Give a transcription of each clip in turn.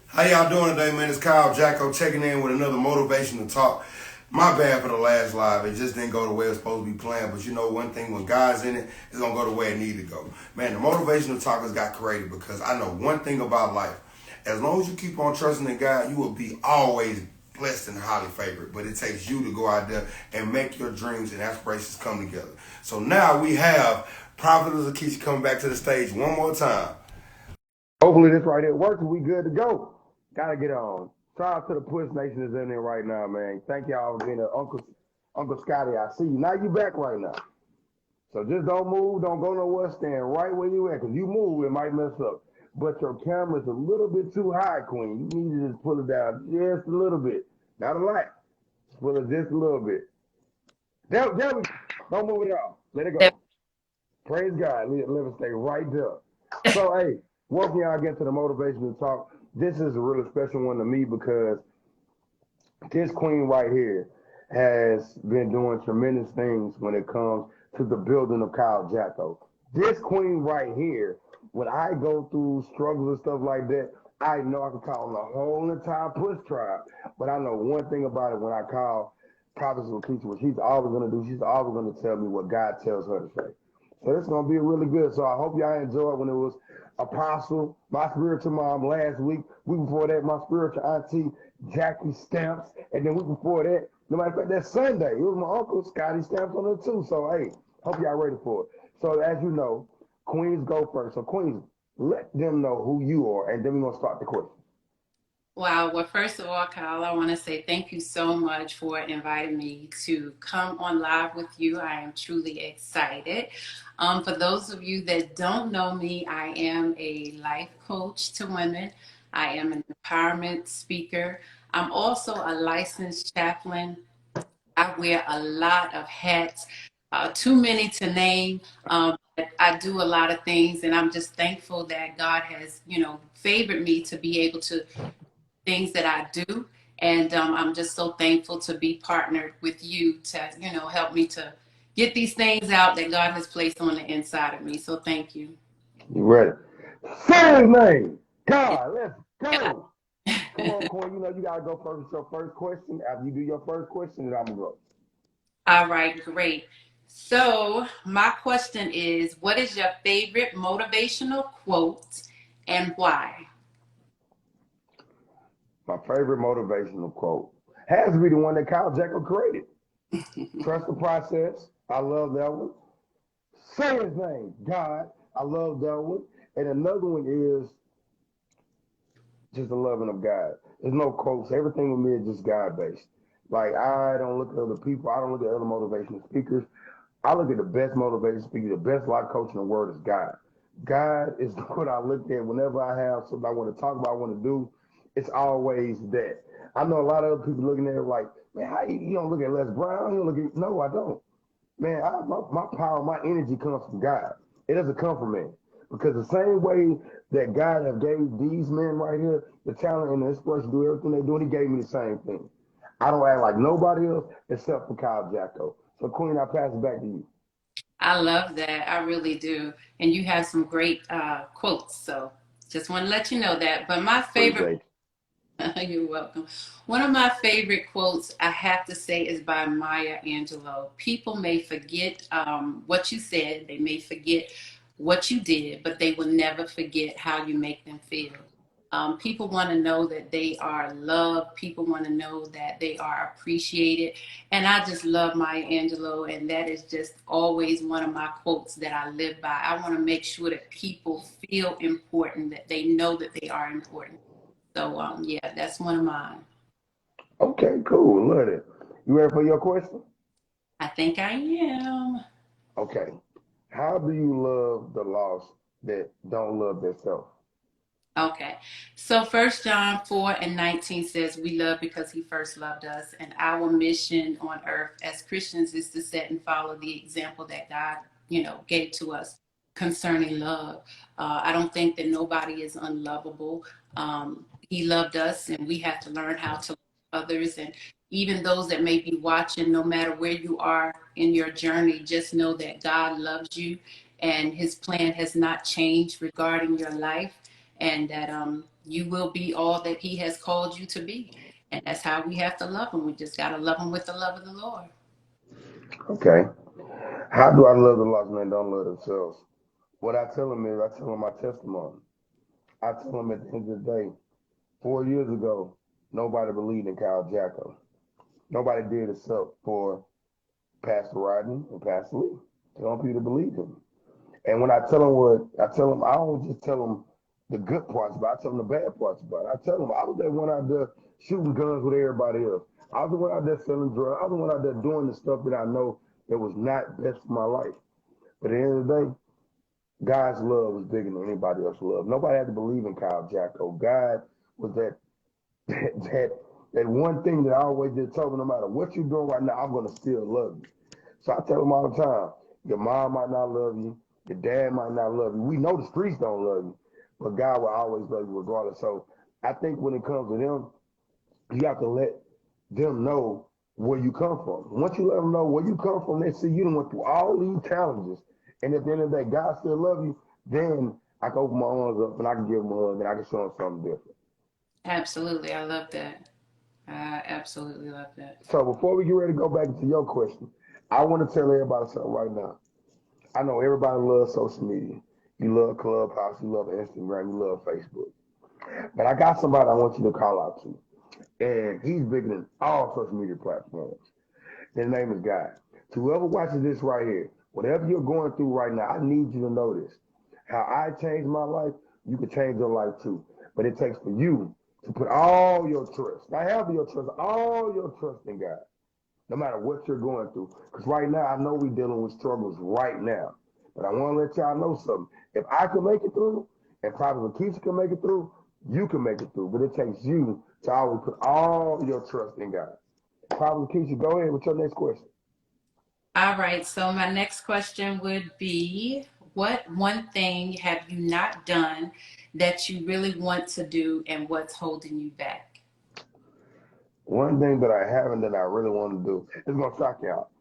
How y'all doing today, man? It's Kyle Jacko checking in with another motivational talk. My bad for the last live. It just didn't go the way it's supposed to be planned. But you know one thing, when God's in it, it's going to go the way it need to go. Man, the motivational talkers got created because I know one thing about life. As long as you keep on trusting in God, you will be always blessed and highly favored. But it takes you to go out there and make your dreams and aspirations come together. So now we have Prophetess LaKeisha coming back to the stage one more time. Hopefully this right here works and we good to go. Gotta get on. Shout out to the Push Nation is in there right now, man. Thank y'all for being there. Uncle Scotty, I see you. Now you back right now. So just don't move, don't go nowhere, stand right where you at. Cause you move, it might mess up. But your camera's a little bit too high, Queen. You need to just pull it down just a little bit. Not a lot. Pull it just a little bit. There we go. Don't move it out. Let it go. Praise God. Let it stay right there. So hey, welcome y'all again to the motivational talk. This is a really special one to me because this queen right here has been doing tremendous things when it comes to the building of Kyle Jacko. This queen right here, when I go through struggles and stuff like that, I know I can call on the whole entire Push tribe. But I know one thing about it: when I call Prophetess LaKeisha, what she's always going to do, she's always going to tell me what God tells her to say. So it's going to be really good. So I hope y'all enjoyed when it was Apostle, my spiritual mom last week. Week before that, my spiritual auntie, Jackie Stamps. And then week before that, no matter of fact, that Sunday, it was my uncle, Scotty Stamps on it too. So, hey, hope y'all ready for it. So, as you know, Queens go first. So, Queens, let them know who you are, and then we're going to start the question. Wow. Well, first of all, Kyle, I want to say thank you so much for inviting me to come on live with you. I am truly excited. For those of you that don't know me, I am a life coach to women. I am an empowerment speaker. I'm also a licensed chaplain. I wear a lot of hats, too many to name. But I do a lot of things, and I'm just thankful that God has, favored me to be able to things that I do. And I'm just so thankful to be partnered with you to, help me to get these things out that God has placed on the inside of me. So thank you. You ready? Say his name. God, let's go. Come on, Queen. You know you gotta go first with your first question. After you do your first question, then I'm gonna go. All right, great. So my question is, what is your favorite motivational quote and why? My favorite motivational quote has to be the one that Kyle Jacko created. Trust the process. I love that one. Say his name, God. I love that one. And another one is just the loving of God. There's no quotes. Everything with me is just God based. Like I don't look at other people. I don't look at other motivational speakers. I look at the best motivational speaker, the best life coach in the world is God. God is what I look at whenever I have something I want to talk about, I want to do. It's always that. I know a lot of other people looking at it like, man, how you don't look at Les Brown? You don't look at no, I don't. Man, my power, my energy comes from God. It doesn't come from man. Because the same way that God have gave these men right here the talent and the inspiration to do everything they do, he gave me the same thing. I don't act like nobody else except for Kyle Jacko. So Queen, I pass it back to you. I love that. I really do. And you have some great quotes. So just want to let you know that. But my favorite Appreciate You're welcome. One of my favorite quotes I have to say is by Maya Angelou. People may forget what you said, they may forget what you did, but they will never forget how you make them feel. People want to know that they are loved. People want to know that they are appreciated. And I just love Maya Angelou, and that is just always one of my quotes that I live by. I want to make sure that people feel important, that they know that they are important. So, yeah, that's one of mine. Okay, cool. Love it. You ready for your question? I think I am. Okay. How do you love the lost that don't love themselves? Okay. So First John 4:19 says, we love because he first loved us. And our mission on earth as Christians is to set and follow the example that God, gave to us concerning love. I don't think that nobody is unlovable. He loved us, and we have to learn how to love others. And even those that may be watching, no matter where you are in your journey, just know that God loves you and his plan has not changed regarding your life. and that you will be all that he has called you to be. And that's how we have to love him. We just got to love him with the love of the Lord. Okay. How do I love the lost man don't love themselves? What I tell them is, I tell them my testimony. I tell them at the end of the day, 4 years ago, nobody believed in Kyle Jacko. Nobody did except for Pastor Rodney and Pastor Lee. The only people that believe in me. And when I tell them I tell them, I don't just tell them the good parts, but I tell them the bad parts about it. I tell them I was that one out there shooting guns with everybody else. I was the one out there selling drugs. I was the one out there doing the stuff that I know that was not best for my life. But at the end of the day, God's love was bigger than anybody else's love. Nobody had to believe in Kyle Jacko. God was that one thing that I always did tell me, no matter what you're doing right now, I'm gonna still love you. So I tell them all the time, your mom might not love you, your dad might not love you. We know the streets don't love you, but God will always love you regardless. So I think when it comes to them, you have to let them know where you come from. Once you let them know where you come from, they see you done went through all these challenges, and at the end of the day, God still love you. Then I can open my arms up and I can give them a hug and I can show them something different. Absolutely. I love that. I absolutely love that. So before we get ready to go back into your question, I want to tell everybody something right now. I know everybody loves social media. You love Clubhouse, you love Instagram, you love Facebook. But I got somebody I want you to call out to. And he's bigger than all social media platforms. His name is God. To whoever watches this right here, whatever you're going through right now, I need you to know this. How I changed my life, you can change your life too. But it takes for you to put all your trust, not half of your trust, all your trust in God, no matter what you're going through. Because right now, I know we're dealing with struggles right now. But I want to let y'all know something. If I can make it through, and Prophetess LaKeisha can make it through, you can make it through. But it takes you to always put all your trust in God. Prophetess LaKeisha, go ahead with your next question. All right. So my next question would be, what one thing have you not done that you really want to do, and what's holding you back? One thing that I haven't that I really want to do, it's going to shock y'all.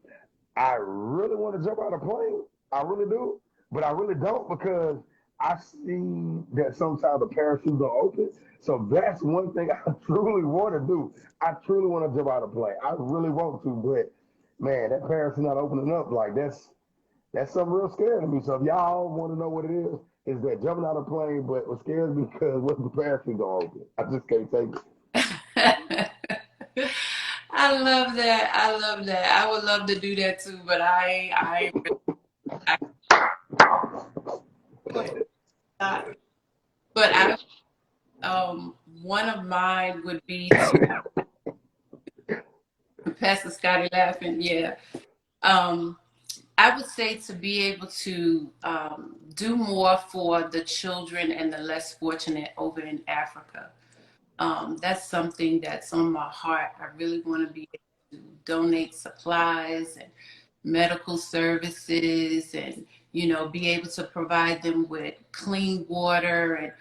I really want to jump out of a plane. I really do. But I really don't because I see that sometimes the parachute don't open. So that's one thing I truly want to do. I truly want to jump out of a plane. I really want to, but man, that parachute not opening up, like that's something real scary to me. So if y'all want to know what it is that jumping out of a plane, but what scares me because what the parachute don't open. I just can't take it. I love that. I love that. I would love to do that too, but I would not. But one of mine would be to Pastor Scotty laughing. Yeah. Um, I would say to be able to do more for the children and the less fortunate over in Africa. That's something that's on my heart. I really want to be able to donate supplies and medical services, and be able to provide them with clean water, and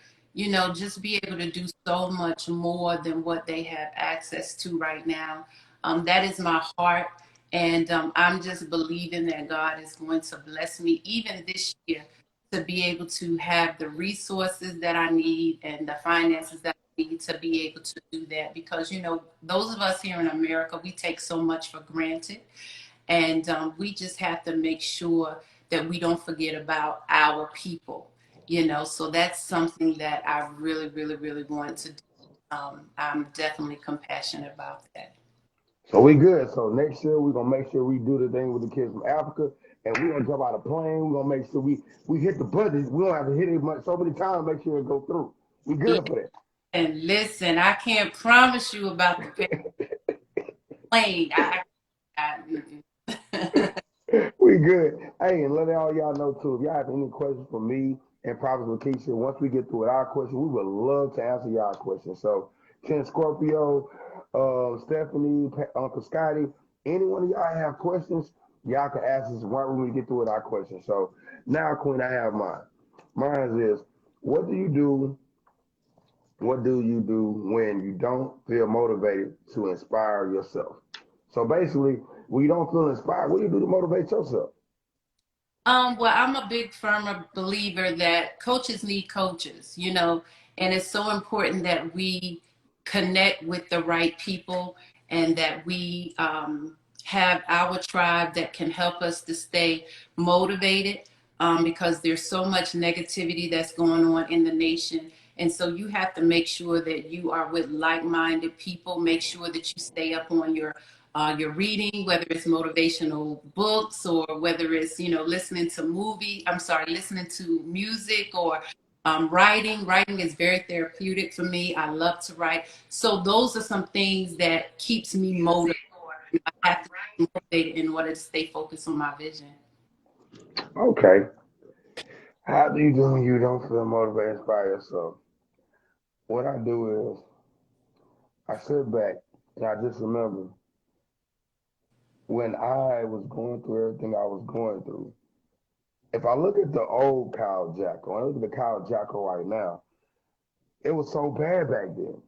just be able to do so much more than what they have access to right now. That is my heart, and I'm just believing that God is going to bless me even this year to be able to have the resources that I need and the finances that I need to be able to do that, because those of us here in America, we take so much for granted. And we just have to make sure that we don't forget about our people, So that's something that I really, really, really want to do. I'm definitely compassionate about that. So we good. So next year we're gonna make sure we do the thing with the kids from Africa, and we're gonna jump out of plane. We're gonna make sure we hit the budget. We don't have to hit it much so many times. Make sure it go through. We good for that. And listen, I can't promise you about the plane. We good. Hey, and let all y'all know too. If y'all have any questions for me and Prophet LaKeisha, once we get through with our question, we would love to answer y'all questions. So, Ken Scorpio, Stephanie, Uncle Scotty, any one of y'all have questions, y'all can ask us right when we get through with our questions. So now, Queen, I have mine. Mine is, what do you do? What do you do when you don't feel motivated to inspire yourself? So basically, when you don't feel inspired, what do you do to motivate yourself? Well, I'm a big firm believer that coaches need coaches, And it's so important that we connect with the right people and that we have our tribe that can help us to stay motivated, because there's so much negativity that's going on in the nation. And so you have to make sure that you are with like-minded people. Make sure that you stay up on your reading, whether it's motivational books or whether it's, listening to listening to music or writing. Writing is very therapeutic for me. I love to write. So those are some things that keeps me motivated. I have to be motivated in order to stay focused on my vision. Okay. How do you do when you don't feel motivated by yourself? What I do is I sit back and I just remember when I was going through everything I was going through. If I look at the old Kyle Jacko, and I look at the Kyle Jacko right now, it was so bad back then.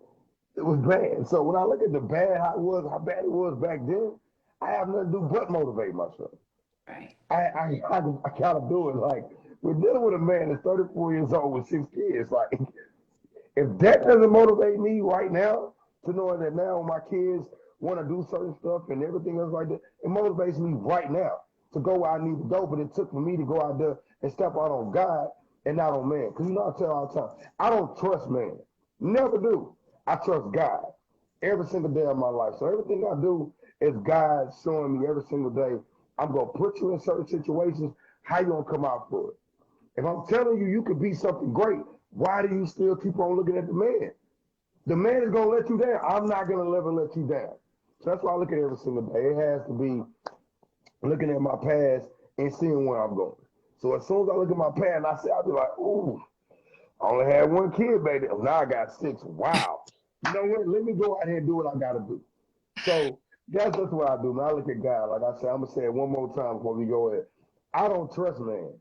It was bad. So when I look at the bad, how bad it was back then, I have nothing to do but motivate myself. Right. I gotta do it. Like we're dealing with a man that's 34 years old with 6 kids. Like if that doesn't motivate me right now to knowing that now my kids want to do certain stuff and everything else like that, it motivates me right now to go where I need to go. But it took for me to go out there and step out on God and not on man. Because I tell all the time, I don't trust man. Never do. I trust God every single day of my life. So everything I do is God showing me every single day, I'm going to put you in certain situations, how you going to come out for it. If I'm telling you, you could be something great, why do you still keep on looking at the man? The man is going to let you down. I'm not going to ever let you down. So that's why I look at every single day. It has to be looking at my past and seeing where I'm going. So as soon as I look at my past, I'll be like, ooh, I only had one kid, baby. Now I got 6. Wow. You know what? Let me go out here and do what I got to do. So that's what I do. When I look at God, like I said, I'm going to say it one more time before we go ahead. I don't trust man.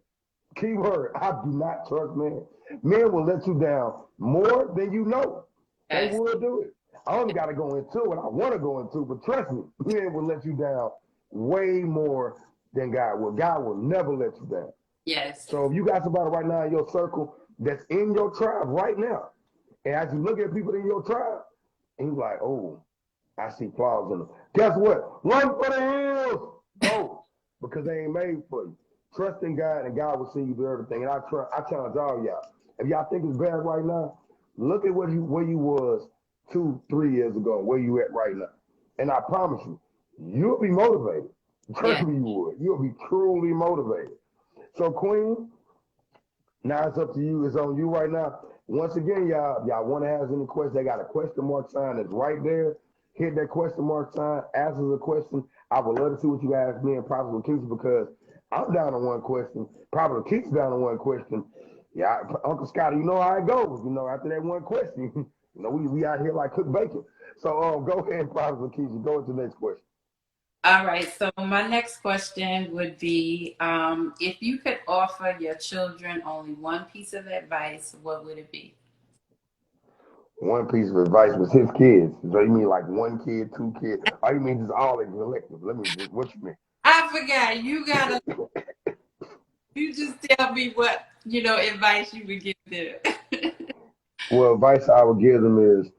Keyword, I do not trust men. Men will let you down more than you know. They Yes. will do it. I only got to go into what I want to go into, but trust me, men will let you down way more than God will. God will never let you down. Yes. So if you got somebody right now in your circle that's in your tribe right now, and as you look at people in your tribe, and you're like, oh, I see flaws in them. Guess what? Run for the hills. Go. Because they ain't made for you. Trust in God and God will see you do everything. And I challenge all y'all. If y'all think it's bad right now, look at where you was 2-3 years ago, where you at right now. And I promise you, you'll be motivated. Trust Yes. me, you would. You'll be truly motivated. So, Queen, now it's up to you. It's on you right now. Once again, y'all want to ask any questions, they got a question mark sign that's right there. Hit that question mark sign, ask us a question. I would love to see what you ask me and Prophet LaKeisha because I'm down to one question. Prophet LaKeisha down to one question. Yeah, Uncle Scotty, you know how it goes. After that one question, we out here like cook bacon. So go ahead, Prophet LaKeisha. Go into the next question. All right. So my next question would be, if you could offer your children only one piece of advice, what would it be? One piece of advice was his kids. So you mean like one kid, 2 kids? Or you mean just all in collective? Let me just, what you mean? I forgot. You just tell me what, advice you would give them. Well, advice I would give them is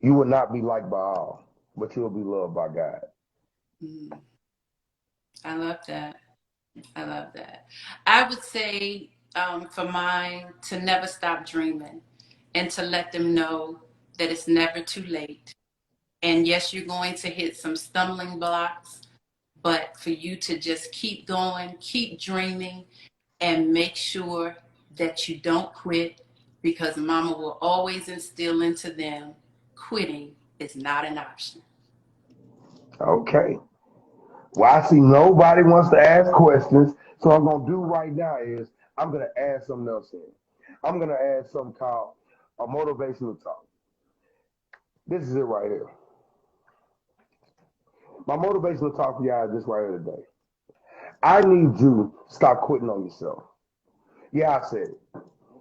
you will not be liked by all, but you will be loved by God. Mm, I love that. I love that. I would say, for mine, to never stop dreaming and to let them know that it's never too late. And yes, you're going to hit some stumbling blocks, but for you to just keep going, keep dreaming, and make sure that you don't quit, because mama will always instill into them quitting is not an option. Okay. Well, I see nobody wants to ask questions. So what I'm going to do right now is I'm going to add something else in. I'm going to add something called a motivational talk. This is it right here. My motivational talk for y'all is this right here today. I need you to stop quitting on yourself. Yeah, I said it.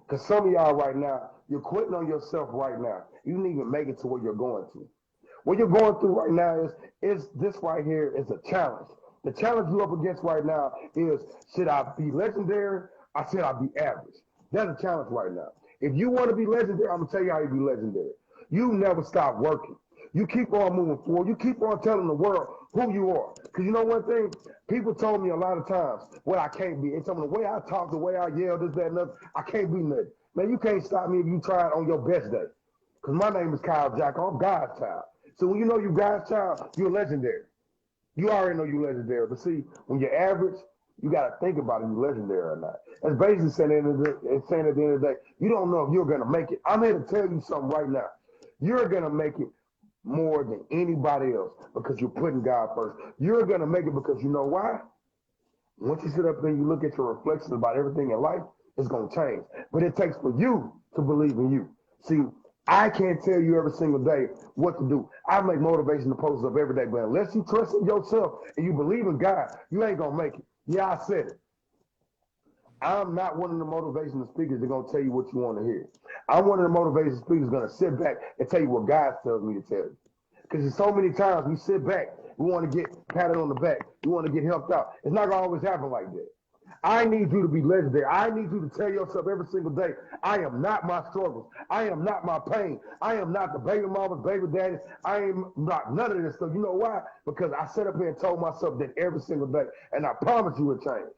Because some of y'all right now, you're quitting on yourself right now. You didn't even make it to where you're going to. What you're going through right now is this right here is a challenge. The challenge you're up against right now is should I be legendary or should I be average? That's a challenge right now. If you want to be legendary, I'm gonna tell you how you be legendary. You never stop working. You keep on moving forward. You keep on telling the world who you are. Because you know one thing? People told me a lot of times what I can't be. They told me the way I talk, the way I yell, this, that, and other, I can't be nothing. Man, you can't stop me if you try it on your best day. Because my name is Kyle Jacko. I'm God's child. So when you know you're God's child, you're legendary. You already know you're legendary. But see, when you're average, you got to think about if you're legendary or not. That's basically saying at the end of the day, you don't know if you're going to make it. I'm here to tell you something right now. You're going to make it more than anybody else because you're putting God first. You're going to make it because you know why? Once you sit up there and you look at your reflections about everything in life, it's going to change. But it takes for you to believe in you. See, I can't tell you every single day what to do. I make motivational posts up every day, but unless you trust in yourself and you believe in God, you ain't going to make it. Yeah, I said it. I'm not one of the motivational speakers that are going to tell you what you want to hear. I'm one of the motivational speakers going to sit back and tell you what God tells me to tell you. Because there's so many times we sit back, we want to get patted on the back, we want to get helped out. It's not going to always happen like that. I need you to be legendary. I need you to tell yourself every single day, I am not my struggles. I am not my pain. I am not the baby mama's baby daddy. I am not none of this stuff. You know why? Because I sat up here and told myself that every single day, and I promise you it changed.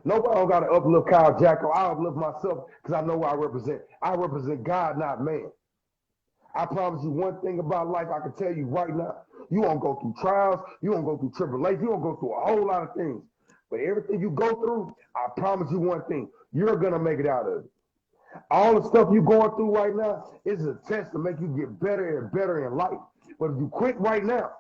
Nobody don't got to uplift Kyle Jacko. I uplift myself because I know what I represent. I represent God, not man. I promise you one thing about life I can tell you right now. You won't go through trials. You won't go through tribulation. You won't go through a whole lot of things. But everything you go through, I promise you one thing. You're going to make it out of it. All the stuff you're going through right now is a test to make you get better and better in life. But if you quit right now,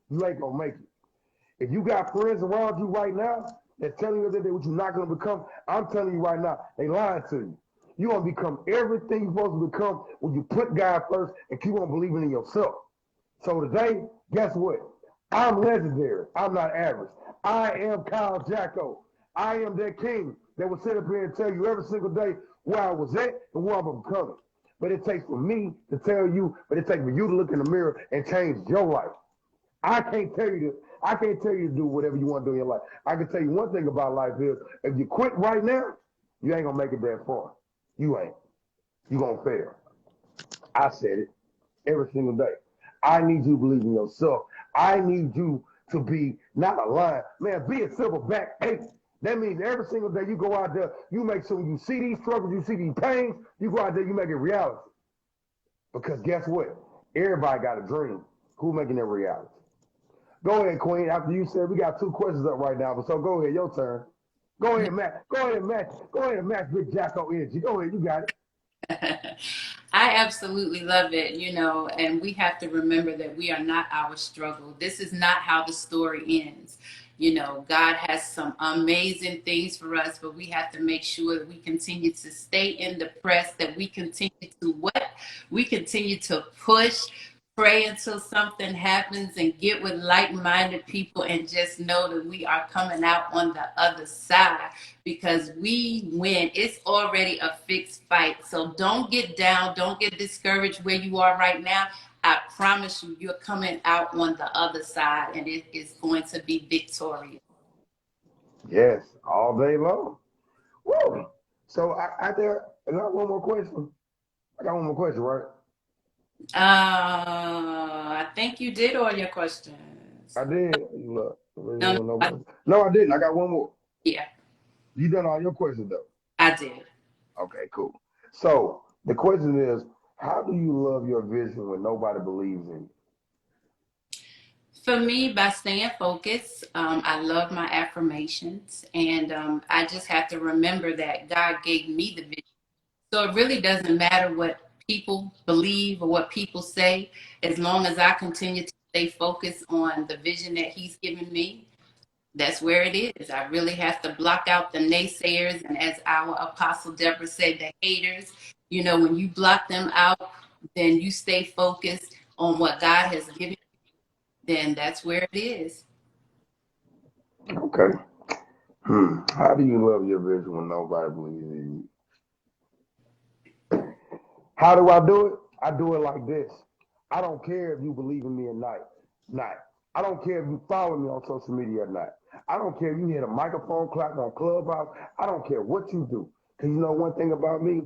you ain't going to make it. If you got friends around you right now that's telling you that what you're not going to become, I'm telling you right now, they lying to you. You're going to become everything you're supposed to become when you put God first and keep on believing in yourself. So today, guess what? I'm legendary. I'm not average. I am Kyle Jacko. I am that king that will sit up here and tell you every single day where I was at and where I'm becoming. But it takes for me to tell you, but it takes for you to look in the mirror and change your life. I can't tell you this. I can't tell you to do whatever you want to do in your life. I can tell you one thing about life is if you quit right now, you ain't going to make it that far. You ain't. You're going to fail. I said it every single day. I need you to believe in yourself. I need you to be not a lion. Man, be a silverback 8. That means every single day you go out there, you make sure you see these struggles, you see these pains, you go out there, you make it reality. Because guess what? Everybody got a dream. Who making it reality? Go ahead, Queen. After you said we got 2 questions up right now, but so go ahead, your turn. Go ahead, Matt. Go ahead, Matt. Go ahead, Matt. Big Jacko energy. Go ahead, you got it. I absolutely love it, and we have to remember that we are not our struggle. This is not how the story ends. God has some amazing things for us, but we have to make sure that we continue to stay in the press, that we continue to what? We continue to push, pray until something happens, and get with like-minded people and just know that we are coming out on the other side because we win. It's already a fixed fight. So don't get down. Don't get discouraged where you are right now. I promise you, you're coming out on the other side and it is going to be victorious. Yes, all day long. Whoa. So I got one more question. I got one more question, right? I think you did all your questions. I did. Look, No, no, I didn't. I got one more. yeah, You done all your questions though. I did. Okay, cool. So the question is, how do you love your vision when nobody believes in you? For me, by staying focused, I love my affirmations, and I just have to remember that God gave me the vision. So it really doesn't matter what people believe or what people say, as long as I continue to stay focused on the vision that He's given me. That's where it is. I really have to block out the naysayers, and as our Apostle Deborah said, the haters. When you block them out, then you stay focused on what God has given then that's where it is. Okay. How do you love your vision when nobody believes in you? How do I do it? I do it like this. I don't care if you believe in me or not. I don't care if you follow me on social media or not. I don't care if you hit a microphone clap on Clubhouse. I don't care what you do. Because you know one thing about me?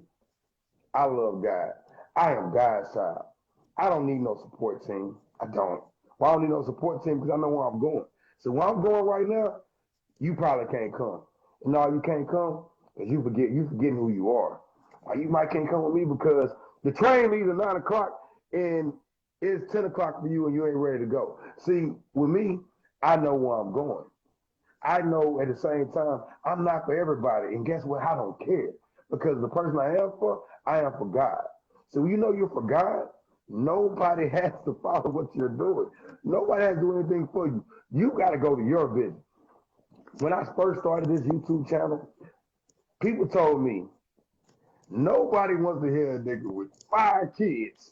I love God. I am God's child. I don't need no support team. I don't. Well, I don't need no support team because I know where I'm going. So where I'm going right now, you probably can't come. And no, you can't come because you forgetting who you are. Or you might can't come with me because the train leaves at 9 o'clock and it's 10 o'clock for you and you ain't ready to go. See, with me, I know where I'm going. I know at the same time, I'm not for everybody. And guess what? I don't care. Because the person I am for God. So you know you're for God, nobody has to follow what you're doing. Nobody has to do anything for you. You got to go to your vision. When I first started this YouTube channel, people told me, nobody wants to hear a nigga with 5 kids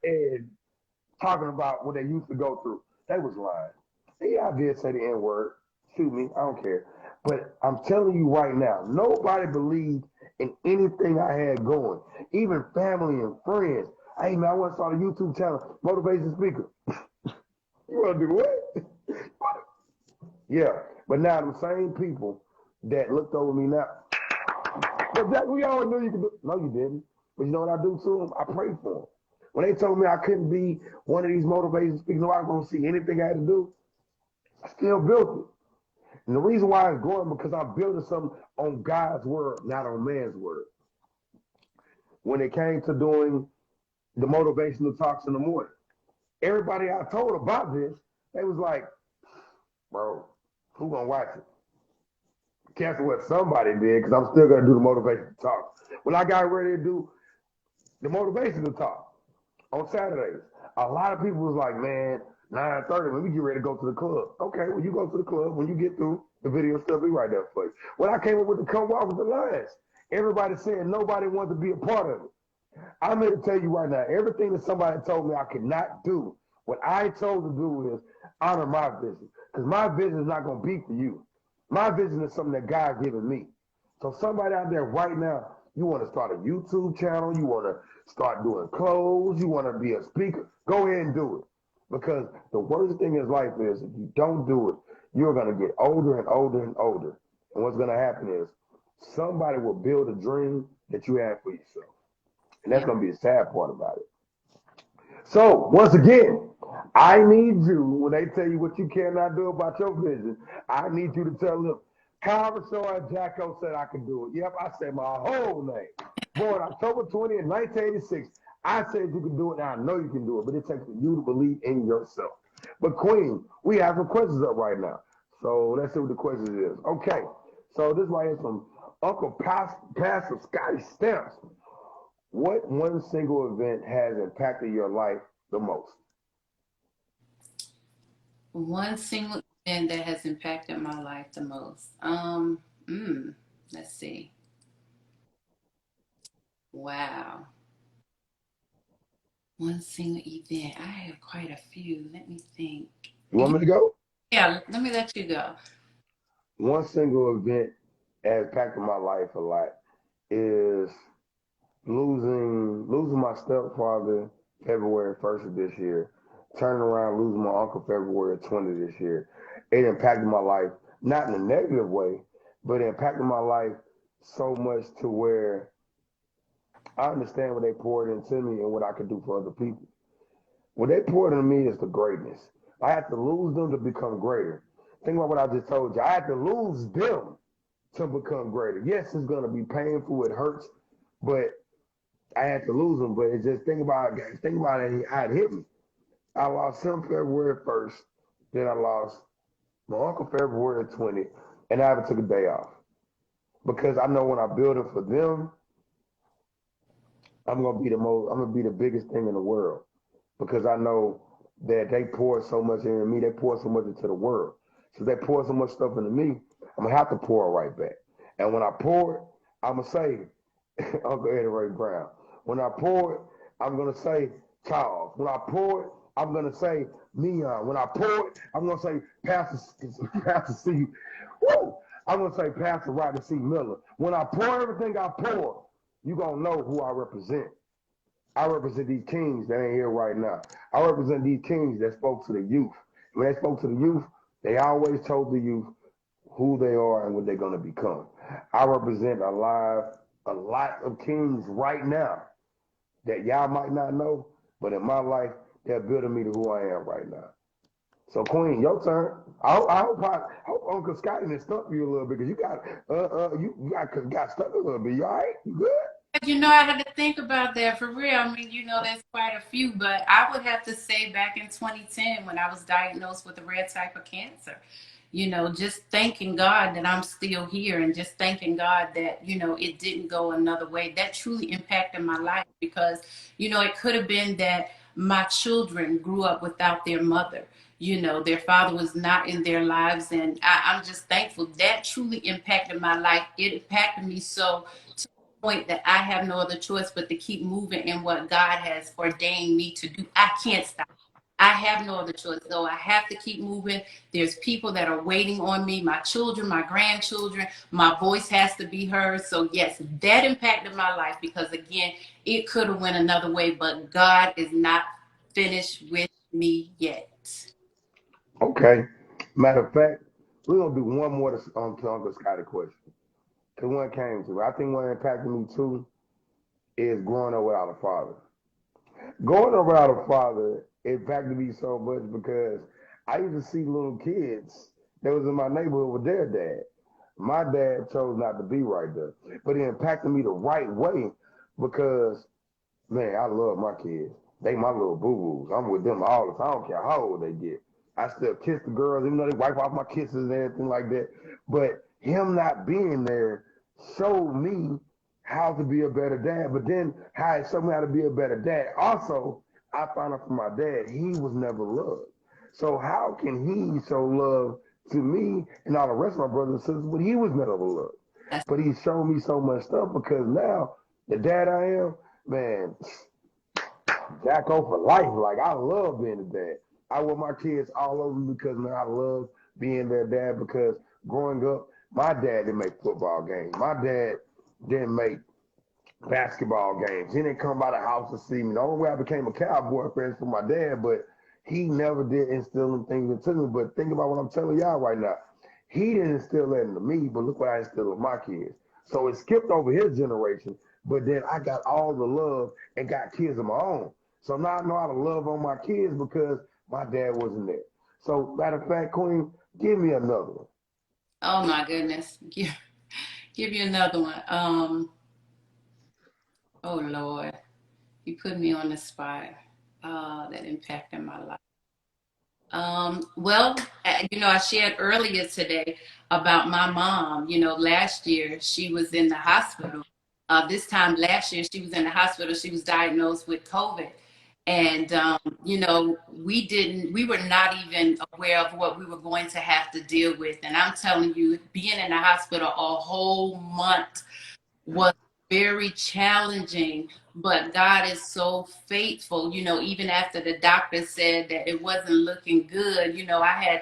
and talking about what they used to go through. They was lying. Yeah, I did say the N-word. Shoot me, I don't care. But I'm telling you right now, nobody believed in anything I had going. Even family and friends. Hey man, I want to start a YouTube channel, motivation speaker. You want to do what? Yeah, but now the same people that looked over me now, but Jack, we all knew you could do. No, you didn't. But you know what I do to them? I pray for them. When they told me I couldn't be one of these motivation speakers, nobody gonna see anything I had to do, I still built it. And the reason why it's growing because I'm building something on God's word, not on man's word. When it came to doing the motivational talks in the morning, everybody I told about this, they was like, bro, who gonna watch it? Guess what somebody did, because I'm still gonna do the motivational talk. When I got ready to do the motivational talk on Saturdays, a lot of people was like, man, 9:30, when we get ready to go to the club. Okay, when you go to the club, when you get through, the video still be right there for you. When I came up with the come walk with the lines, everybody saying nobody wanted to be a part of it. I'm here to tell you right now, everything that somebody told me I could not do, what I chose to do is honor my vision. Because my vision is not going to be for you. My vision is something that God given me. So somebody out there right now, you want to start a YouTube channel, you want to start doing clothes, you want to be a speaker, go ahead and do it. Because the worst thing in life is if you don't do it, you're going to get older and older and older. And what's going to happen is somebody will build a dream that you have for yourself. And that's Yeah. going to be the sad part about it. So, once again, I need you, when they tell you what you cannot do about your vision, I need you to tell them, Kyle Rashawn Jacko said I could do it. Yep, I said my whole name. Born October 20th, 1986. I said you can do it, and I know you can do it, but it takes you to believe in yourself. But Queen, we have some questions up right now. So let's see what the questions is. Okay, so this right here is from Uncle Pastor Scotty Stamps. What one single event has impacted your life the most? One single event that has impacted my life the most. Let's see. Wow. One single event. I have quite a few. Let me think. You want me to go? Yeah, let me let you go. One single event that has impacted my life a lot is losing my stepfather February 1st of this year, turning around losing my uncle February 20th this year. It impacted my life, not in a negative way, but it impacted my life so much to where I understand what they poured into me and what I could do for other people. What they poured into me is the greatness. I had to lose them to become greater. Think about what I just told you. I had to lose them to become greater. Yes, it's going to be painful. It hurts, but I had to lose them. But it's just think about it. How it hit me. I lost him February 1st. Then I lost my uncle February 20th, and I haven't took a day off because I know when I build it for them, I'm gonna be the biggest thing in the world because I know that they pour so much into me, they pour so much into the world. So they pour so much stuff into me, I'm gonna have to pour it right back. And when I pour it, I'm gonna say Uncle Eddie Ray Brown. When I pour it, I'm gonna say Charles. When I pour it, I'm gonna say Neon. When I pour it, I'm gonna say Pastor C. Woo! I'm gonna say Pastor Rodney C. Miller. When I pour everything I pour, you gonna know who I represent. I represent these kings that ain't here right now. I represent these kings that spoke to the youth. When they spoke to the youth, they always told the youth who they are and what they're going to become. I represent a live a lot of kings right now that y'all might not know, but in my life, they're building me to who I am right now. So, Queen, your turn. I hope Uncle Scotty didn't stump you a little bit because you got stuck a little bit. You all right? You good? I had to think about that for real. I mean, there's quite a few, but I would have to say back in 2010 when I was diagnosed with a rare type of cancer, just thanking God that I'm still here and just thanking God that, it didn't go another way. That truly impacted my life because, it could have been that my children grew up without their mother. Their father was not in their lives. And I'm just thankful that truly impacted my life. It impacted me so point that I have no other choice but to keep moving in what God has ordained me to do. I can't stop. I have no other choice, though. I have to keep moving. There's people that are waiting on me, my children, my grandchildren. My voice has to be heard. So yes, that impacted my life because again, it could have went another way, but God is not finished with me yet. Okay. Matter of fact, we're gonna do one more to Uncle Scotty question. Cause one came to me. I think what impacted me too is growing up without a father. Going up without a father impacted me so much because I used to see little kids that was in my neighborhood with their dad. My dad chose not to be right there, but it impacted me the right way because, man, I love my kids. They my little boo-boos. I'm with them all the time. I don't care how old they get. I still kiss the girls, even though they wipe off my kisses and everything like that. But him not being there showed me how to be a better dad, but then how it showed me how to be a better dad. Also, I found out from my dad, he was never loved. So how can he show love to me and all the rest of my brothers and sisters, but he was never loved? That's But he showed me so much stuff because now, the dad I am, man, Jacko for life. Like, I love being a dad. I want my kids all over me because, man, I love being their dad because growing up, my dad didn't make football games. My dad didn't make basketball games. He didn't come by the house to see me. The only way I became a cowboy fan is for my dad, but he never did instill them things into me. But think about what I'm telling y'all right now. He didn't instill that into me, but look what I instilled in my kids. So it skipped over his generation, but then I got all the love and got kids of my own. So now I know how to love on my kids because my dad wasn't there. So matter of fact, Queen, give me another one. oh my goodness. Give you another one. Oh Lord. You put me on the spot. That impacted my life. Well, I shared earlier today about my mom. Last year she was in the hospital. This time last year she was in the hospital. She was diagnosed with COVID. And, we were not even aware of what we were going to have to deal with. And I'm telling you, being in the hospital a whole month was very challenging, but God is so faithful. Even after the doctor said that it wasn't looking good, I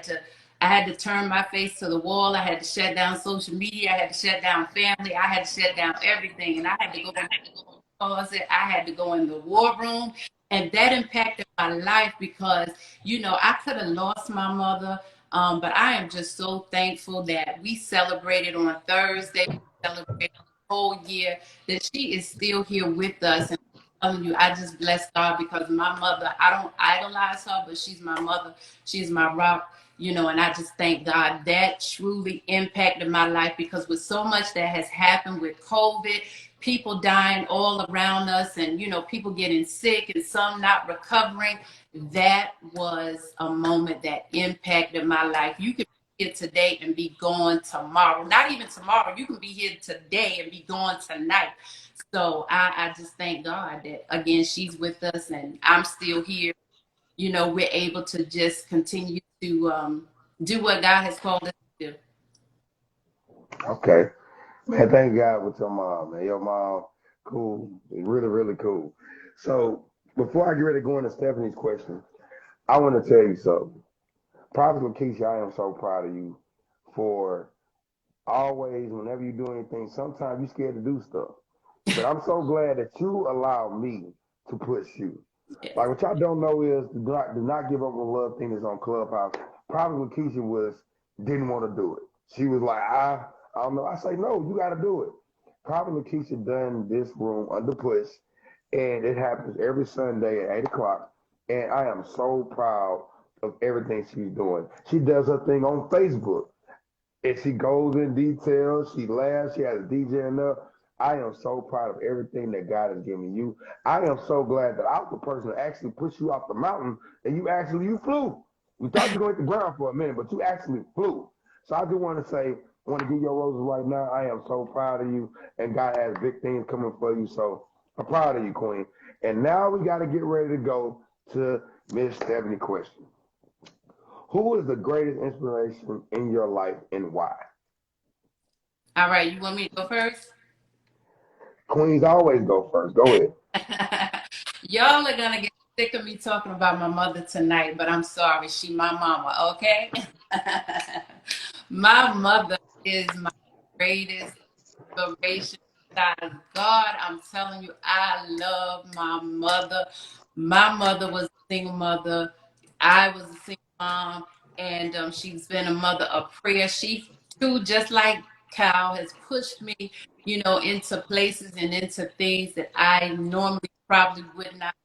had to turn my face to the wall. I had to shut down social media. I had to shut down family. I had to shut down everything. And I had to go in the closet. I had to go in the war room. And that impacted my life because, I could have lost my mother. But I am just so thankful that we celebrated on Thursday. We celebrated whole year that she is still here with us. And I'm telling you, I just bless God because my mother, I don't idolize her, but she's my mother. She's my rock, and I just thank God that truly impacted my life because with so much that has happened with COVID, people dying all around us and, people getting sick and some not recovering, that was a moment that impacted my life. You can here today and be gone tomorrow. Not even tomorrow. You can be here today and be gone tonight. So I just thank God that again she's with us and I'm still here. We're able to just continue to do what God has called us to do. Okay. Man, thank God with your mom, man. Your mom, cool. Really, really cool. So before I get ready to go into Stephanie's question, I want to tell you something. Prophet LaKeisha, I am so proud of you for always, whenever you do anything, sometimes you're scared to do stuff. But I'm so glad that you allow me to push you. Yes. Like what y'all don't know is do not give up on love thing that's on Clubhouse. Probably Lakeisha didn't want to do it. She was like, I don't know. I say, no, you got to do it. Prophet LaKeisha done this room under push, and it happens every Sunday at 8 o'clock. And I am so proud of everything she's doing. She does her thing on Facebook, and she goes in detail. She laughs. She has a DJ in there. I am so proud of everything that God has given you. I am so glad that I was the person that actually pushed you off the mountain, and you flew. You thought you were going to the ground for a minute, but you actually flew. So I do want to say, I want to give your roses right now. I am so proud of you, and God has big things coming for you. So I'm proud of you, Queen. And now we got to get ready to go to Miss Stephanie question. Who is the greatest inspiration in your life and why? All right, you want me to go first? Queens always go first. Go ahead. Y'all are gonna get sick of me talking about my mother tonight, but I'm sorry, she my mama, okay? My mother is my greatest inspiration. God, I'm telling you, I love my mother. My mother was a single mother. I was a single mom, and she's been a mother of prayer. She too, just like Cal, has pushed me, into places and into things that I normally probably would not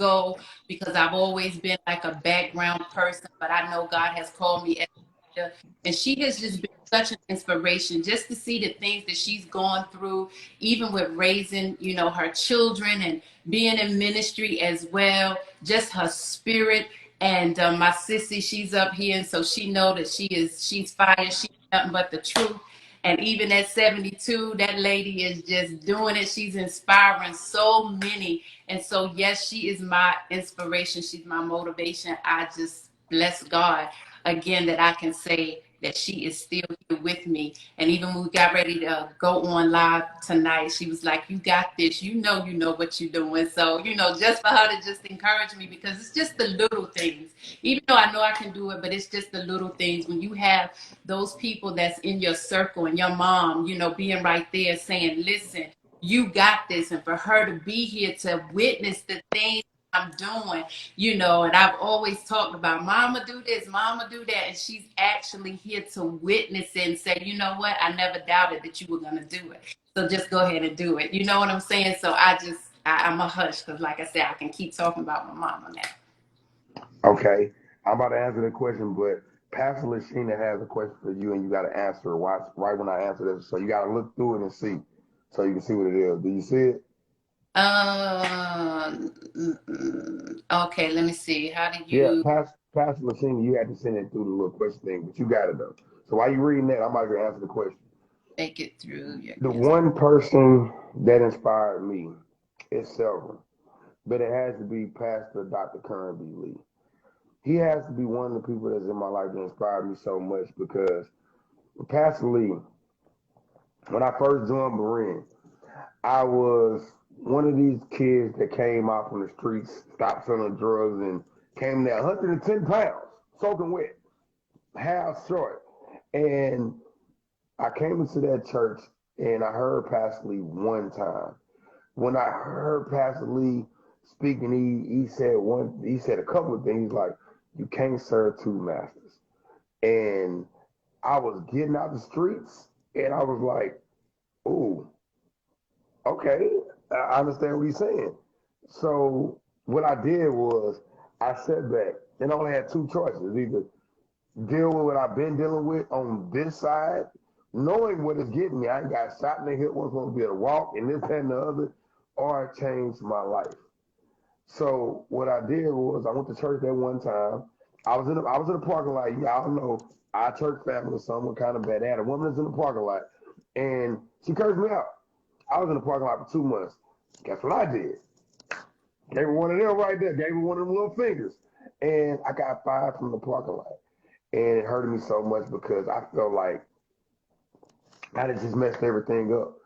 go, because I've always been like a background person, but I know God has called me as a leader. And she has just been such an inspiration just to see the things that she's gone through, even with raising, her children and being in ministry as well, just her spirit. And my sissy, she's up here, and so she know that she's fire. She's nothing but the truth. And even at 72, that lady is just doing it. She's inspiring so many. And so, yes, she is my inspiration. She's my motivation. I just bless God again that I can say that she is still here with me. And even when we got ready to go on live tonight, she was like, "You got this. You know what you're doing." So, just for her to just encourage me, because it's just the little things. Even though I know I can do it, but it's just the little things. When you have those people that's in your circle and your mom, being right there saying, "Listen, you got this," and for her to be here to witness the things I'm doing, and I've always talked about mama do this, mama do that, and she's actually here to witness it and say, "You know what, I never doubted that you were going to do it, so just go ahead and do it." You know what I'm saying? So I'm a hush, because like I said, I can keep talking about my mama now. Okay. I'm about to answer the question, but Pastor Lashina has a question for you, and you got to answer it right when I answer this. So you got to look through it and see, so you can see what it is. Do you see it? Okay, let me see. How do Yeah, you Pastor Lashina, you had to send it through the little question thing, but you got it though. So while you reading that, I'm about to answer the question. make it through your The answer? one person that inspired me is several, but it has to be Pastor Dr. Kern B. Lee. He has to be one of the people that's in my life that inspired me so much, because Pastor Lee, when I first joined Berean, I was one of these kids that came out from the streets, stopped selling drugs, and came there 110 pounds, soaking wet, half short. And I came into that church and I heard Pastor Lee one time. When I heard Pastor Lee speaking, he said a couple of things like, "You can't serve two masters." And I was getting out the streets and I was like, "Ooh, okay, I understand what he's saying." So what I did was I sat back and only had two choices: either deal with what I've been dealing with on this side, knowing what it's getting me. I got shot in the hip, wasn't supposed to be able to walk, and this, that, and the other, or change my life. So what I did was I went to church that one time. I was in the parking lot. Y'all know our church family is somewhat kind of bad. They had a woman that's in the parking lot, and she cursed me out. I was in the parking lot for 2 months. Guess what I did? Gave her one of them right there. Gave her one of them little fingers, and I got fired from the parking lot. And it hurted me so much because I felt like I had just messed everything up.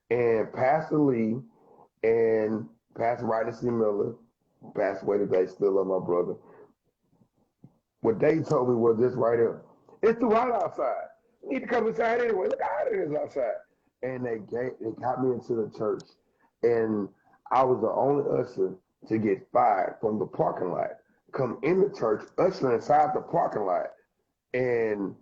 And Pastor Lee and Pastor Ryder C. Miller passed away today, still love my brother. What they told me was this right here: "It's too hot outside. You need to come inside anyway. Look how hot it is outside." And they got me into the church. And I was the only usher to get fired from the parking lot. Come in the church, usher inside the parking lot. And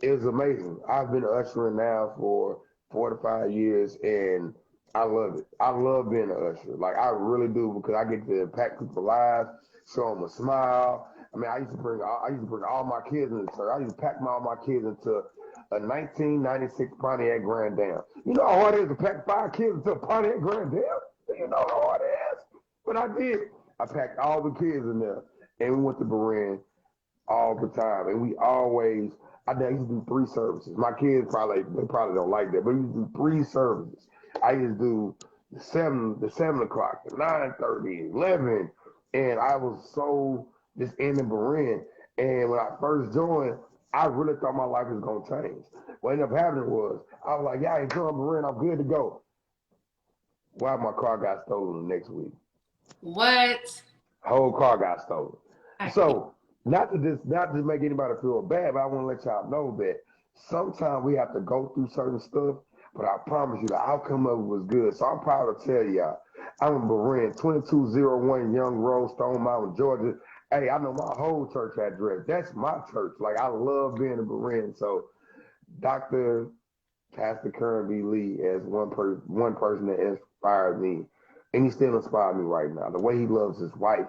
it was amazing. I've been ushering now for 4 to 5 years, and I love it. I love being an usher. Like I really do because I get to impact people's lives, show them a smile. I mean, I used to bring all my kids into church. I used to pack all my kids into a 1996 Pontiac Grand Dam. You know how hard it is to pack 5 kids into a Pontiac Grand Dam? You know how hard it is? But I did. I packed all the kids in there, and we went to Berean all the time, and we always. I used to do 3 services. My kids probably don't like that, but we used to do 3 services. I used to do the 7 o'clock, the 9:30, 11, and I was so just in the Berean. And when I first joined, I really thought my life was gonna change. What ended up happening was I was like, yeah, I ain't doing Berean, I'm good to go. Why my car got stolen the next week? What? Whole car got stolen. I can't. So not to make anybody feel bad, but I want to let y'all know that sometimes we have to go through certain stuff. But I promise you, the outcome of it was good. So I'm proud to tell y'all, I'm in Berean, 2201 Young Road, Stone Mountain, Georgia. Hey, I know my whole church address. That's my church. Like I love being in Berean. So Dr. Pastor Karen B. Lee as one person that inspired me, and he still inspired me right now. The way he loves his wife,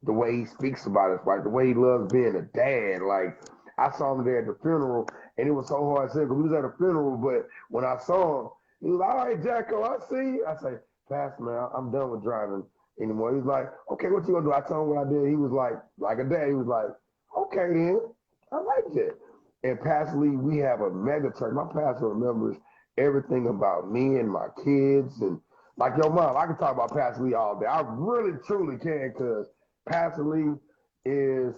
the way he speaks about his wife, the way he loves being a dad. Like I saw him there at the funeral, and it was so hard to say because we was at a funeral. But when I saw him, he was like, "All right, Jacko, I see you." I say, "Pastor, man, I'm done with driving anymore." He's like, "Okay, what you gonna do?" I told him what I did. He was like a dad. He was like, "Okay, then, I like that." And Pastor Lee, we have a mega church. My pastor remembers everything about me and my kids, and like your mom. I can talk about Pastor Lee all day. I really, truly can, because Pastor Lee is,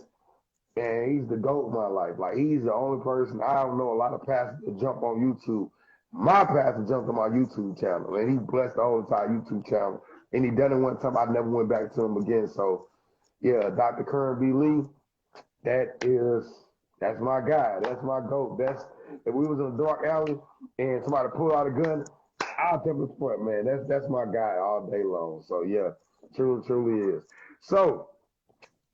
man, he's the GOAT in my life. Like, he's the only person, I don't know a lot of pastors that jump on YouTube. My pastor jumped on my YouTube channel, and he blessed the whole entire YouTube channel. And he done it one time. I never went back to him again. So, yeah, Dr. Kern B. Lee, that is, that's my guy. That's my GOAT. That's, if we was in a dark alley and somebody pulled out a gun, I'll tell him front, man. That's my guy all day long. So, yeah, truly is. So,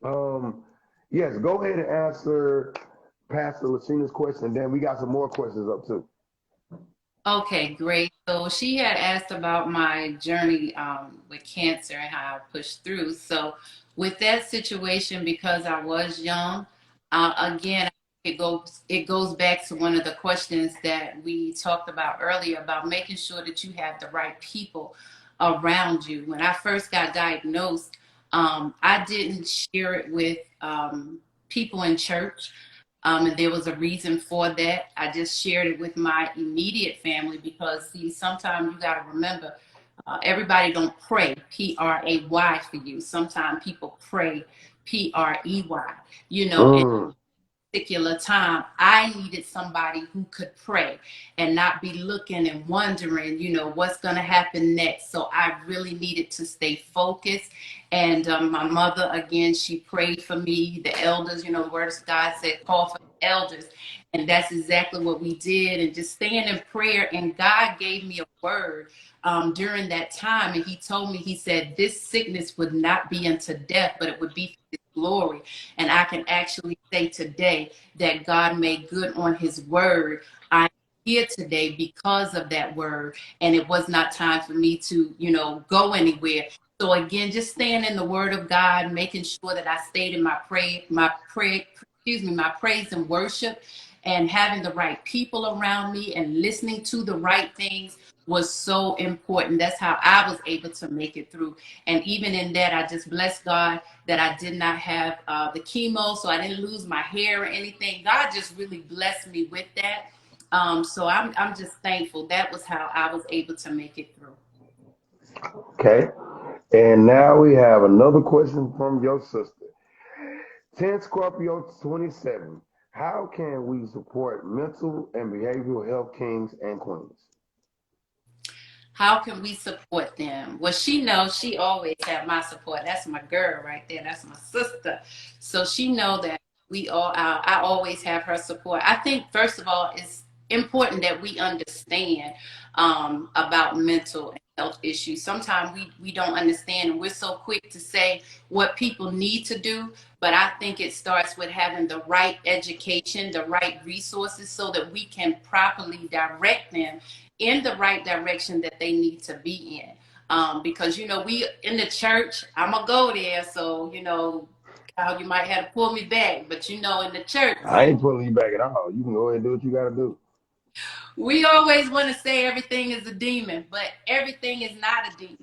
um, yes, go ahead and answer Pastor Lucina's question, and then we got some more questions up too. Okay, great. So she had asked about my journey with cancer and how I pushed through. So with that situation, because I was young, again, it goes back to one of the questions that we talked about earlier about making sure that you have the right people around you. When I first got diagnosed, I didn't share it with people in church. And there was a reason for that. I just shared it with my immediate family because, see, sometimes you got to remember, everybody don't pray Pray for you. Sometimes people pray Prey. And Mm. particular time, I needed somebody who could pray and not be looking and wondering, what's going to happen next. So I really needed to stay focused. And my mother, again, she prayed for me. The elders, the word of God said, call for the elders. And that's exactly what we did. And just staying in prayer. And God gave me a word during that time. And he told me, he said, this sickness would not be unto death, but it would be for his glory. And I can actually say today that God made good on his word. I'm here today because of that word. And it was not time for me to, go anywhere. So again, just staying in the word of God, making sure that I stayed in my praise and worship, and having the right people around me and listening to the right things was so important. That's how I was able to make it through. And even in that, I just bless God that I did not have the chemo, so I didn't lose my hair or anything. God just really blessed me with that. So I'm just thankful. That was how I was able to make it through. Okay. And now we have another question from your sister. 10 Scorpio 27. How can we support mental and behavioral health kings and queens? How can we support them? Well, she knows she always have my support. That's my girl right there. That's my sister. So she know that I always have her support. I think first of all, it's important that we understand about mental health issues. Sometimes we don't understand, and we're so quick to say what people need to do, but I think it starts with having the right education, the right resources, so that we can properly direct them in the right direction that they need to be in. Because we in the church, I'm gonna go there, so you might have to pull me back, but in the church, I ain't pulling you back at all. You can go ahead and do what you got to do. we always want to say everything is a demon, but everything is not a demon.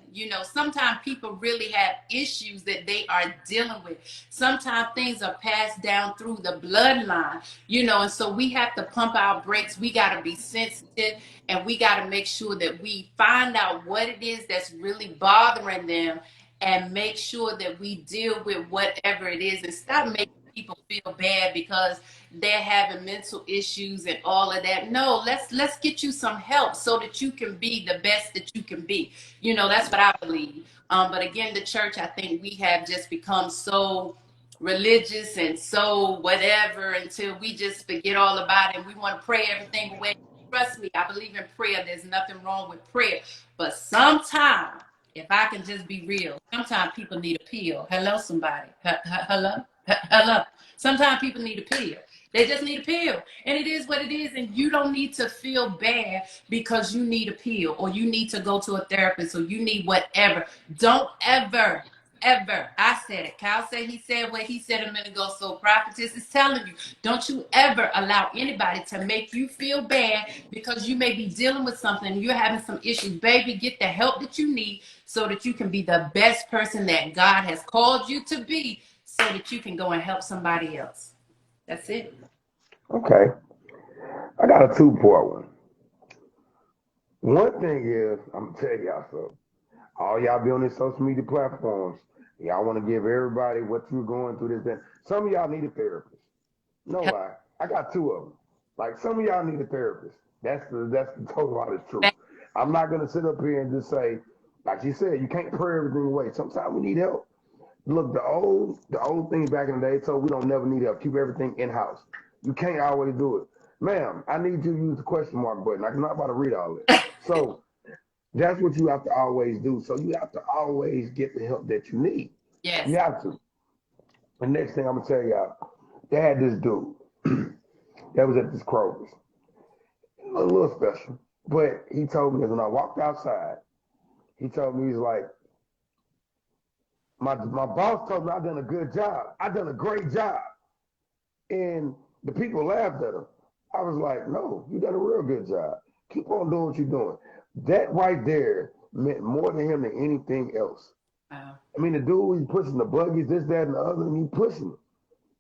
Sometimes people really have issues that they are dealing with. Sometimes things are passed down through the bloodline, and so we have to pump our brakes. We got to be sensitive, and we got to make sure that we find out what it is that's really bothering them, and make sure that we deal with whatever it is, and stop making people feel bad because they're having mental issues and all of that. No, let's get you some help so that you can be the best that you can be. That's what I believe. But again, the church, I think we have just become so religious and so whatever until we just forget all about it. And we want to pray everything away. Trust me, I believe in prayer. There's nothing wrong with prayer. But sometimes, if I can just be real, sometimes people need a pill. Hello, somebody. Hello? Hello. Sometimes people need a pill. They just need a pill. And it is what it is. And you don't need to feel bad because you need a pill or you need to go to a therapist or you need whatever. Don't ever, I said it. Kyle said he said what he said a minute ago. So Prophetess is telling you, don't you ever allow anybody to make you feel bad because you may be dealing with something. You're having some issues. Baby, get the help that you need so that you can be the best person that God has called you to be so that you can go and help somebody else. That's it. Okay. I got a two-part one. One thing is, I'm going to tell y'all something. All y'all be on these social media platforms, y'all want to give everybody what you're going through this, that. Some of y'all need a therapist. No lie. I got two of them. Like, some of y'all need a therapist. That's the total honest truth. I'm not going to sit up here and just say, like you said, you can't pray everything away. Sometimes we need help. Look, the old thing back in the day told we don't never need help. Keep everything in-house. You can't always do it. Ma'am, I need you to use the question mark button. I'm not about to read all this. So that's what you have to always do. So you have to always get the help that you need. Yes. You have to. The next thing I'm going to tell y'all, they had this dude that was at this Kroger's. A little special. But he told me, when I walked outside, he told me, he's like, my boss told me I done a good job. I done a great job. And the people laughed at him. I was like, no, you done a real good job. Keep on doing what you're doing. That right there meant more to him than anything else. Wow. I mean, the dude, he's pushing the buggies, this, that, and the other, and he pushing it.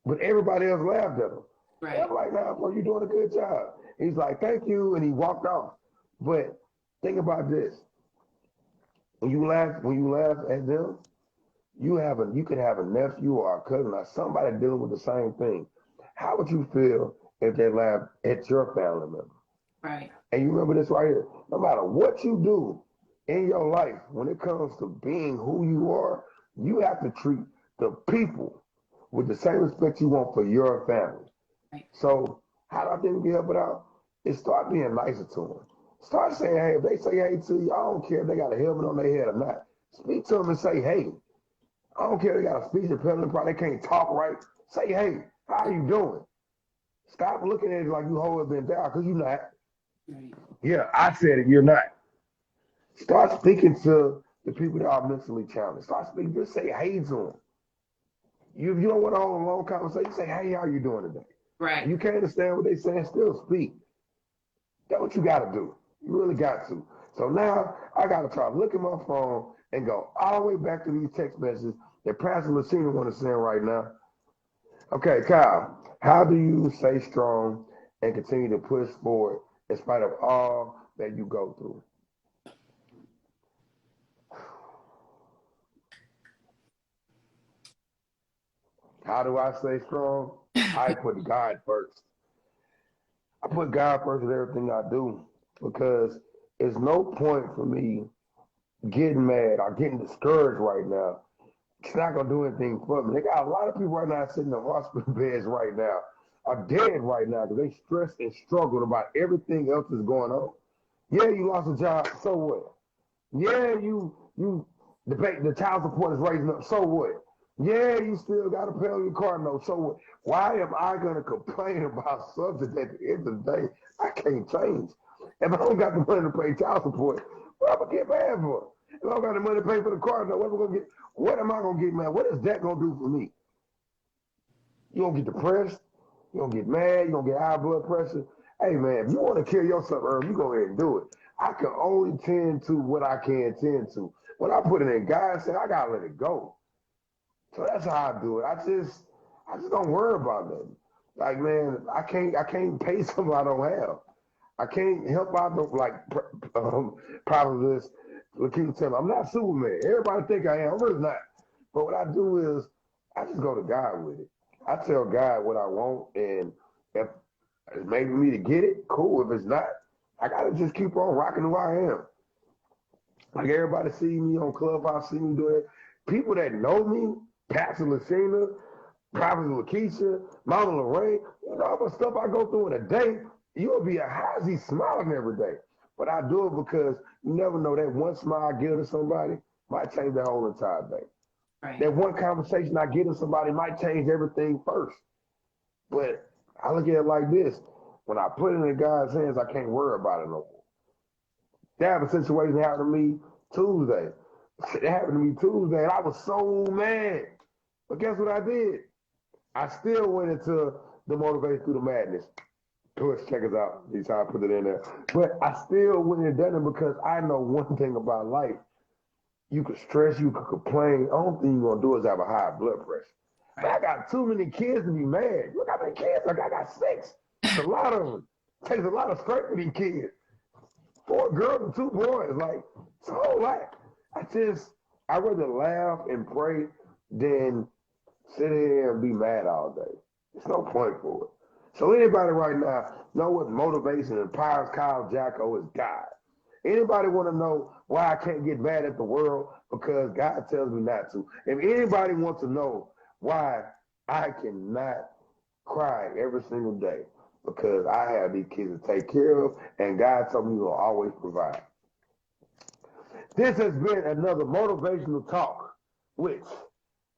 But everybody else laughed at him. Right. I'm like, nah, bro, you're doing a good job. He's like, thank you, and he walked off. But think about this. When you laugh at them, you could have a nephew or a cousin or somebody dealing with the same thing. How would you feel if they laughed at your family member? Right. And you remember this right here. No matter what you do in your life, when it comes to being who you are, you have to treat the people with the same respect you want for your family. Right. So how do I think we help it out? Is start being nicer to them. Start saying, hey, if they say hey to you, I don't care if they got a helmet on their head or not. Speak to them and say, hey. I don't care if they got a speech impediment, probably they can't talk right. Say, hey, how you doing? Stop looking at it like you hold it down, because you're not. Right. Yeah, I said it, you're not. Start speaking to the people that are mentally challenged. Start speaking, just say hey to them. You don't want to hold a long conversation, say, hey, how you doing today? Right. You can't understand what they're saying, still speak. That's what you got to do. You really got to. So now I got to try to look at my phone and go all the way back to these text messages that Pastor Lucina want to send right now. Okay, Kyle, how do you stay strong and continue to push forward in spite of all that you go through? How do I stay strong? I put God first. I put God first in everything I do, because there's no point for me getting mad or getting discouraged right now. It's not going to do anything for me. They got a lot of people right now sitting in hospital beds right now, are dead right now because they stressed and struggled about everything else that's going on. Yeah, you lost a job, so what? Yeah, the child support is raising up. So what? Yeah, you still got to pay on your car note. So what? Why am I gonna complain about something that at the end of the day I can't change? If I don't got the money to pay child support, what am I gonna get mad for? If I don't got the money to pay for the car note, what am I gonna get? What am I gonna get mad? What is that gonna do for me? You gonna get depressed? You gonna get mad? You gonna get high blood pressure? Hey man, if you want to kill yourself early, you go ahead and do it. I can only tend to what I can tend to. When I put it in God's hands, I gotta let it go. So that's how I do it. I just don't worry about nothing. Like man, I can't pay something I don't have. I can't help out the like Prophetess LaKeisha tell me I'm not Superman. Everybody think I am. I'm really not. But what I do is I just go to God with it. I tell God what I want, and if it's maybe me to get it, cool. If it's not, I gotta just keep on rocking who I am. Like everybody see me on Clubhouse, see me doing it. People that know me, Pastor Lucina, Prophet LaKeisha, Mama Lorraine, you know all the stuff I go through in a day, you'll be a hazy smiling every day. But I do it because you never know that one smile I give to somebody might change the whole entire day. Right. That one conversation I give to somebody might change everything first. But I look at it like this. When I put it in God's hands, I can't worry about it no more. That happened a situation happened to me Tuesday. It happened to me Tuesday, and I was so mad. But guess what I did? I still went into the motivation through the madness. Push, check us out. He's how I put it in there. But I still went and done it because I know one thing about life. You could stress, you could complain. The only thing you're gonna do is have a high blood pressure. But I got too many kids to be mad. Look how many kids I got 6. It's a lot of them. It takes a lot of strength for these kids. 4 girls and 2 boys. Like, it's a whole lot. I'd rather laugh and pray than sit here and be mad all day. There's no point for it. So anybody right now know what motivation and powers Kyle Jacko is God. Anybody want to know why I can't get mad at the world? Because God tells me not to. If anybody wants to know why I cannot cry every single day, because I have these kids to take care of, and God told me He will always provide. This has been another motivational talk with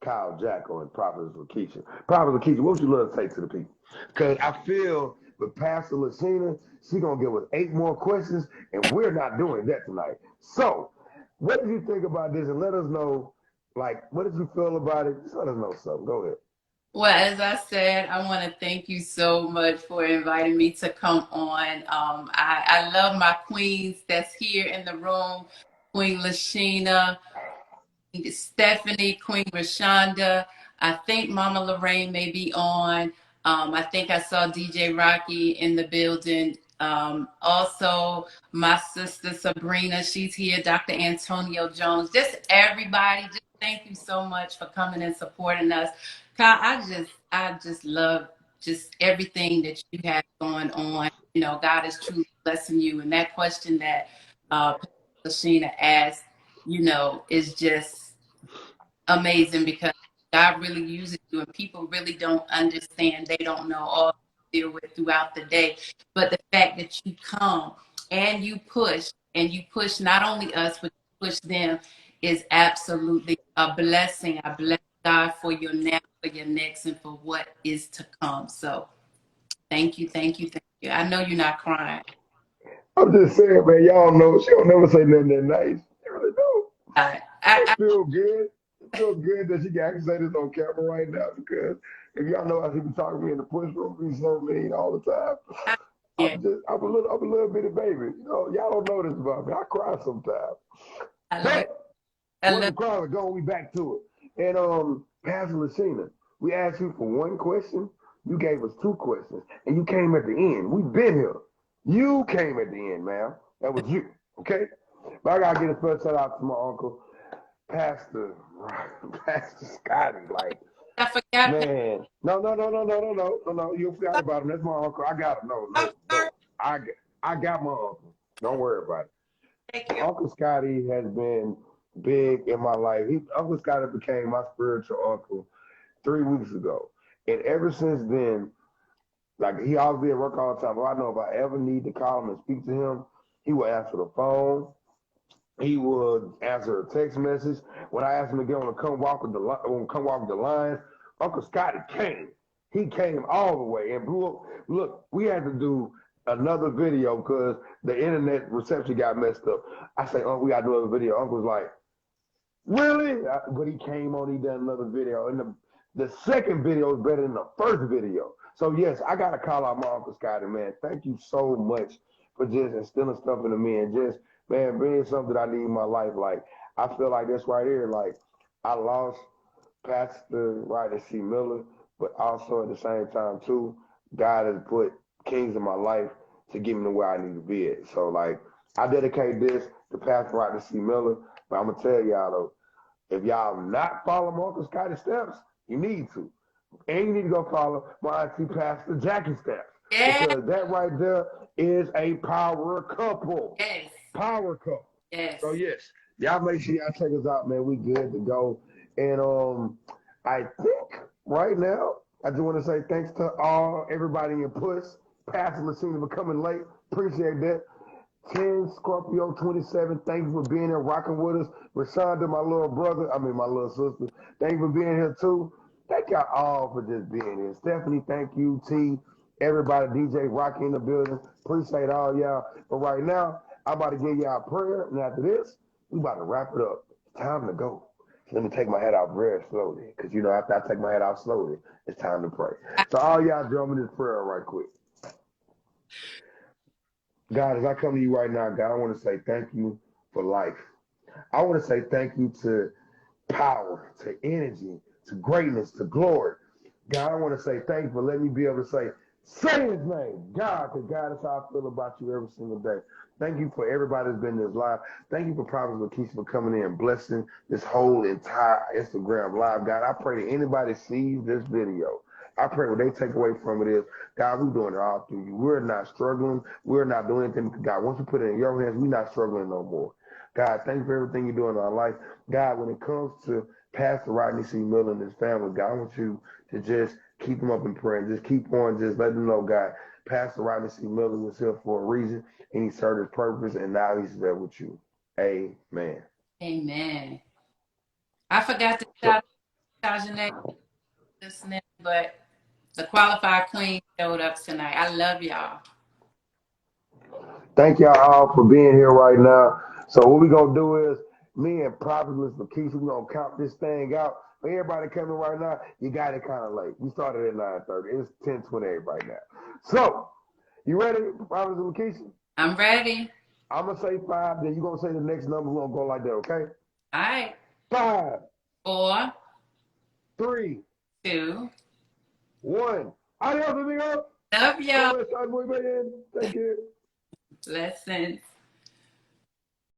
Kyle Jacko and Prophetess LaKeisha. Prophetess LaKeisha, what would you love to say to the people? Because I feel with Pastor Lucina, she's going to give us 8 more questions, and we're not doing that tonight. So, what did you think about this? And let us know, like, what did you feel about it? Just let us know something. Go ahead. Well, as I said, I want to thank you so much for inviting me to come on. I love my queens that's here in the room, Queen Lashina, Stephanie, Queen Rashonda. I think Mama Lorraine may be on. I think I saw DJ Rocky in the building. Also, my sister Sabrina, she's here. Dr. Antonio Jones, just everybody. Just thank you so much for coming and supporting us. Kyle, I just love just everything that you have going on. You know, God is truly blessing you. And that question that Sheena asked, you know, is just amazing because God really uses you and people really don't understand. They don't know all you deal with throughout the day. But the fact that you come and you push not only us, but you push them is absolutely a blessing. I bless God for your now, for your next, and for what is to come. So thank you, thank you, thank you. I know you're not crying. I'm just saying, man, y'all know she don't never say nothing that nice. She really don't. It I feel good. It feel good that she can actually say this on camera right now because if y'all know how she be talking to me in the push room, be so mean all the time. yeah, I'm a little bitty baby. You know, y'all don't know this about me. I cry sometimes. I love, But I once love. the crowd is gone, we back to it. And Pastor Lucina, we asked you for 1 question. You gave us 2 questions, and you came at the end. We've been here. You came at the end, ma'am. That was you. Okay. But I gotta get a special shout out to my uncle, Pastor Pastor Scotty. Like, I forgot. man, no. You forgot about him. That's my uncle. I got him. No. I got my uncle. Don't worry about it. Thank you. Uncle Scotty has been big in my life. Uncle Scotty became my spiritual uncle 3 weeks ago. And ever since then, like he always be at work all the time. But I know if I ever need to call him and speak to him, he will answer the phone. He would answer a text message. When I asked him to get on the come walk with the lines, Uncle Scotty came. He came all the way. And look, we had to do another video because the internet reception got messed up. I say, oh, we got to do another video. Uncle was like, really? But he came on, he done another video. And the second video is better than the first video. So, yes, I got to call out my Uncle Scotty, man. Thank you so much for just instilling stuff into me and just, man, being something that I need in my life. Like, I feel like that's right here. Like, I lost Pastor Rodney C. Miller, but also at the same time, too, God has put kings in my life to get me to where I need to be at. So, like, I dedicate this to Pastor Rodney C. Miller, but I'm going to tell y'all, though, if y'all not following my Uncle Scotty's steps, you need to. And you need to go follow my auntie Pastor Jackie's steps. Yes. Because that right there is a power couple. Yes. Power couple. Yes. So yes, y'all make sure y'all check us out, man. We good to go. And I think right now, I just want to say thanks to everybody in Puss. Pastor Messina for coming late. Appreciate that. 10 Scorpio 27, thank you for being here, rocking with us. Rashonda, my little brother, my little sister, thank you for being here too. Thank y'all all for just being here. Stephanie, thank you. T, everybody, DJ Rocky in the building. Appreciate all y'all. But right now, I'm about to give y'all a prayer. And after this, we about to wrap it up. It's time to go. So let me take my head out very slowly. Because, after I take my head out slowly, it's time to pray. So all y'all join me in this prayer right quick. God, as I come to you right now, God, I want to say thank you for life. I want to say thank you to power, to energy, to greatness, to glory. God, I want to say thank you for letting me be able to say his name, God, because God is how I feel about you every single day. Thank you for everybody that's been in this live. Thank you for Prophetess LaKeisha for coming in and blessing this whole entire Instagram live. God, I pray that anybody sees this video, I pray what they take away from it is, God, we're doing it all through you. We're not struggling. We're not doing anything. God, once you put it in your hands, we're not struggling no more. God, thank you for everything you're doing in our life. God, when it comes to Pastor Rodney C. Miller and his family, God, I want you to just keep them up in prayer. Just keep on, just let them know, God, Pastor Rodney C. Miller was here for a reason, and he served his purpose, and now he's there with you. Amen. Amen. I forgot to shout out Jeanette listening, but the qualified queen showed up tonight. I love y'all. Thank y'all all for being here right now. So what we're going to do is, me and Prophetess LaKeisha, we're going to count this thing out. For everybody coming right now, you got it kind of late. We started at 9:30. It's 10:28 right now. So, you ready, Prophetess LaKeisha? I'm ready. I'm going to say 5, then you're going to say the next number. We're going to go like that, okay? All right. 5, 4, 3, 2. 1. Adios, amigos. Love y'all. Take care. Blessings.